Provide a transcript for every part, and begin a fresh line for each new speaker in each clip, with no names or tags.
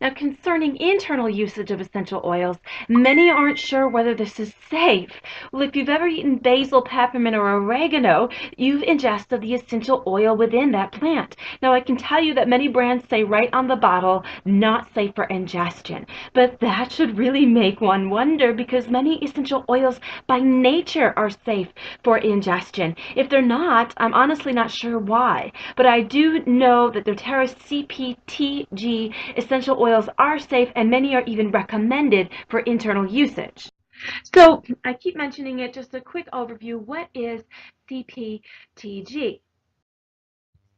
Now, concerning internal usage of essential oils, many aren't sure whether this is safe. Well, if you've ever eaten basil, peppermint, or oregano, you've ingested the essential oil within that plant. Now, I can tell you that many brands say right on the bottle, not safe for ingestion. But that should really make one wonder because many essential oils by nature are safe for ingestion. If they're not, I'm honestly not sure why. But I do know that doTERRA's CPTG essential oils are safe and many are even recommended for internal usage. So I keep mentioning it, just a quick overview. What is CPTG?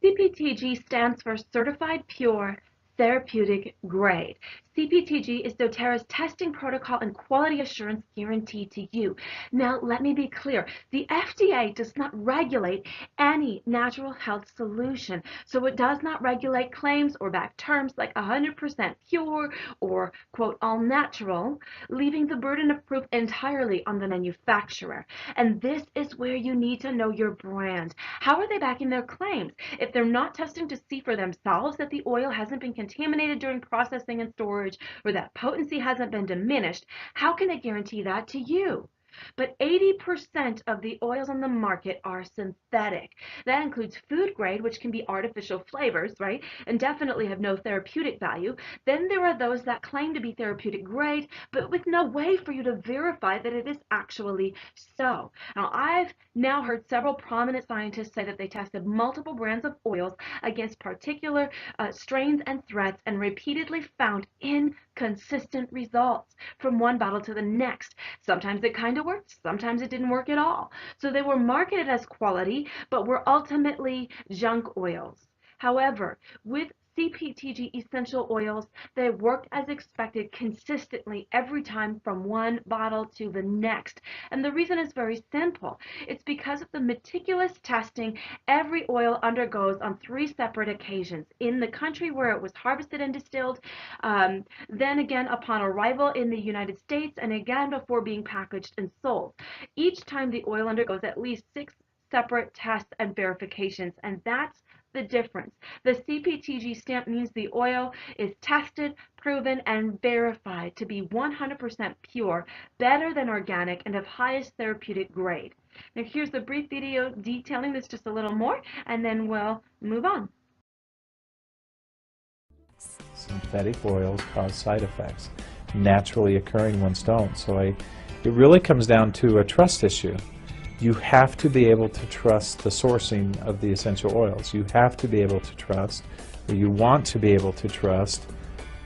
CPTG stands for Certified Pure Therapeutic Grade. CPTG is doTERRA's testing protocol and quality assurance guarantee to you. Now, let me be clear. The FDA does not regulate any natural health solution, so it does not regulate claims or back terms like 100% pure or, quote, all natural, leaving the burden of proof entirely on the manufacturer. And this is where you need to know your brand. How are they backing their claims? If they're not testing to see for themselves that the oil hasn't been contaminated during processing and storage, or that potency hasn't been diminished, how can they guarantee that to you? But 80% of the oils on the market are synthetic. That includes food grade, which can be artificial flavors, right? And definitely have no therapeutic value. Then there are those that claim to be therapeutic grade, but with no way for you to verify that it is actually so. Now, I've now heard several prominent scientists say that they tested multiple brands of oils against particular strains and threats and repeatedly found inconsistent results from one bottle to the next. Sometimes it kind of worked, sometimes it didn't work at all. So they were marketed as quality, but were ultimately junk oils. However, with CPTG essential oils, they worked as expected consistently every time from one bottle to the next. And the reason is very simple. It's because of the meticulous testing every oil undergoes on 3 separate occasions: in the country where it was harvested and distilled, then again upon arrival in the United States, and again before being packaged and sold. Each time the oil undergoes at least 6 separate tests and verifications, and that's the difference. The CPTG stamp means the oil is tested, proven, and verified to be 100% pure, better than organic, and of highest therapeutic grade. Now here's a brief video detailing this just a little more, and then we'll move on.
Synthetic oils cause side effects. Naturally occurring ones don't. So it really comes down to a trust issue. You have to be able to trust the sourcing of the essential oils. You have to be able to trust, or you want to be able to trust,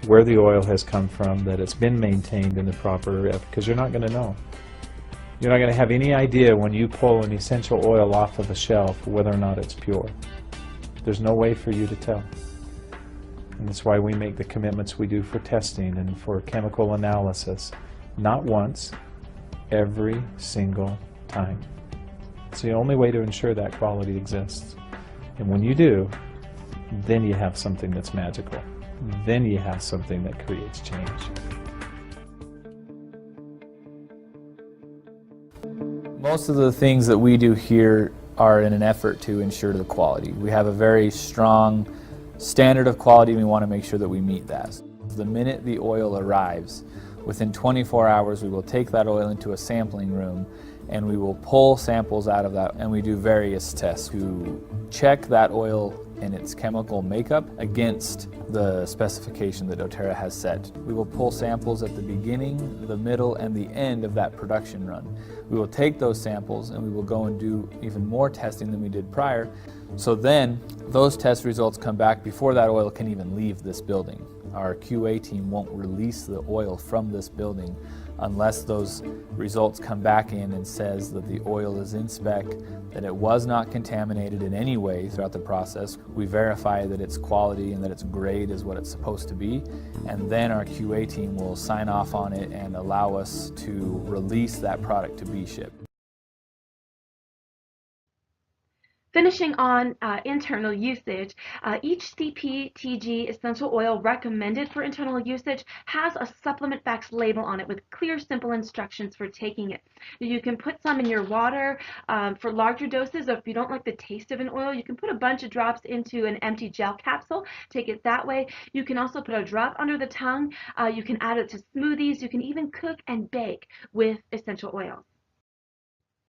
where the oil has come from, that it's been maintained in the proper, because you're not going to know. You're not going to have any idea when you pull an essential oil off of a shelf whether or not it's pure. There's no way for you to tell. And that's why we make the commitments we do for testing and for chemical analysis. Not once, every single time. It's the only way to ensure that quality exists. And when you do, then you have something that's magical. Then you have something that creates change.
Most of the things that we do here are in an effort to ensure the quality. We have a very strong standard of quality, and we want to make sure that we meet that. The minute the oil arrives, within 24 hours we will take that oil into a sampling room and we will pull samples out of that, and we do various tests to check that oil and its chemical makeup against the specification that doTERRA has set. We will pull samples at the beginning, the middle, and the end of that production run. We will take those samples and we will go and do even more testing than we did prior. So then those test results come back before that oil can even leave this building. Our QA team won't release the oil from this building unless those results come back in and says that the oil is in spec, that it was not contaminated in any way throughout the process. We verify that its quality and that its grade is what it's supposed to be, and then our QA team will sign off on it and allow us to release that product to be shipped.
Finishing on internal usage, each CPTG essential oil recommended for internal usage has a supplement facts label on it with clear, simple instructions for taking it. You can put some in your water for larger doses, or if you don't like the taste of an oil, you can put a bunch of drops into an empty gel capsule, take it that way. You can also put a drop under the tongue. You can add it to smoothies. You can even cook and bake with essential oils.